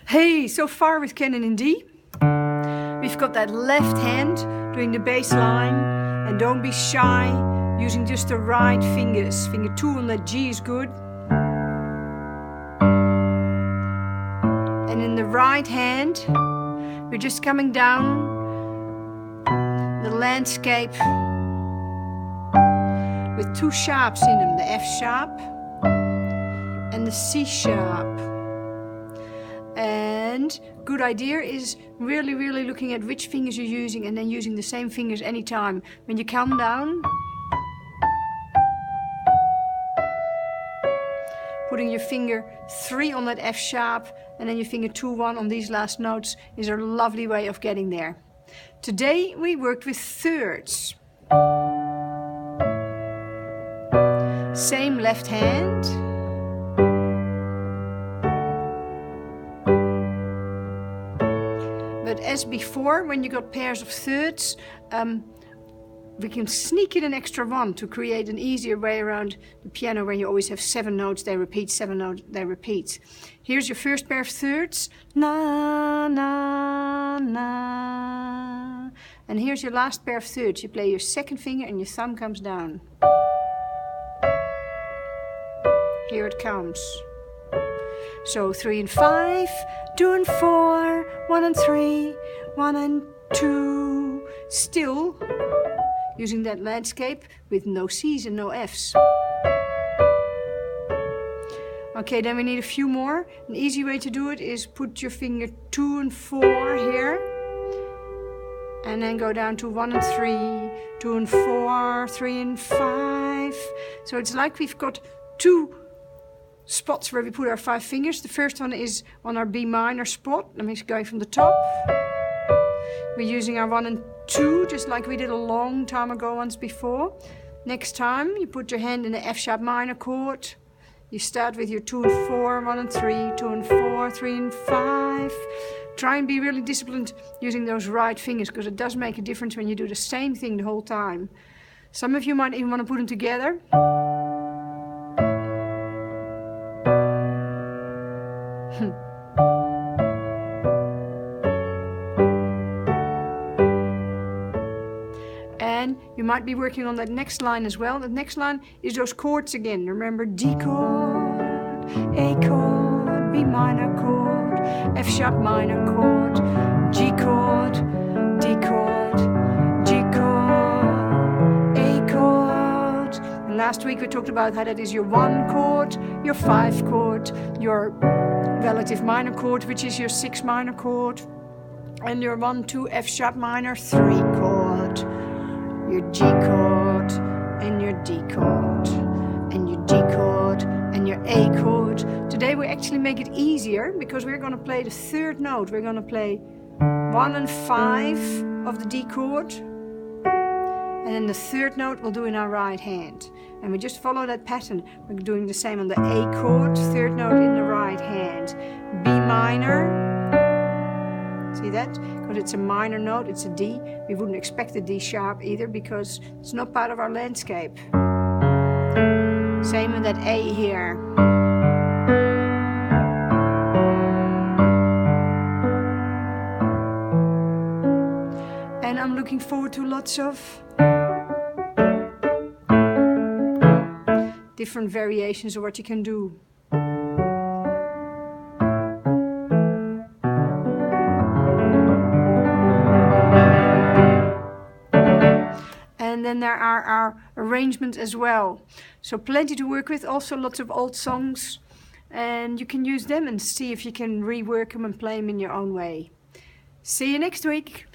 Hey, so far with Canon in D, we've got that left hand doing the bass line, and don't be shy, using just the right fingers. Finger 2 on that G is good. And in the right hand, we're just coming down the landscape with 2 sharps in them, the F sharp and the C sharp. And good idea is really looking at which fingers you're using and then using the same fingers anytime. When you come down, putting your finger 3 on that F sharp and then your finger 2, 1 on these last notes is a lovely way of getting there. Today we worked with thirds. Same left hand. But as before, when you got pairs of thirds, we can sneak in an extra 1 to create an easier way around the piano where you always have 7 notes, they repeat, 7 notes, they repeat. Here's your first pair of thirds. Na, na, na. And here's your last pair of thirds. You play your second finger and your thumb comes down. Here it comes. So 3 and 5, 2 and 4, 1 and 3, 1 and 2. Still using that landscape with no C's and no F's. Okay, then we need a few more. An easy way to do it is put your finger 2 and 4 here. And then go down to 1 and 3, 2 and 4, 3 and 5. So it's like we've got 2 spots where we put our 5 fingers. The first one is on our B minor spot. That means going from the top. We're using our 1 and 2, just like we did a long time ago once before. Next time, you put your hand in the F sharp minor chord. You start with your 2 and 4, 1 and 3, 2 and 4, 3 and 5. Try and be really disciplined using those right fingers, because it does make a difference when you do the same thing the whole time. Some of you might even want to put them together. And you might be working on that next line as well. The next line is those chords again. Remember, D chord, A chord, B minor chord, F sharp minor chord, G chord, D chord, G chord, A chord. And last week we talked about how that is your 1 chord, your 5 chord, your relative minor chord, which is your 6 minor chord, and your 1, 2 F sharp minor 3 chord, your G chord, and your D chord, and your D chord, and your A chord. Today we actually make it easier because we're going to play the 3rd note. We're going to play 1 and 5 of the D chord, and then the 3rd note we'll do in our right hand. And we just follow that pattern. We're doing the same on the A chord, 3rd note in the right hand. B minor, see that? Because it's a minor note, it's a D. We wouldn't expect a D sharp either because it's not part of our landscape. Same with that A here. And I'm looking forward to lots of different variations of what you can do. And then there are our arrangements as well. So plenty to work with, also lots of old songs. And you can use them and see if you can rework them and play them in your own way. See you next week.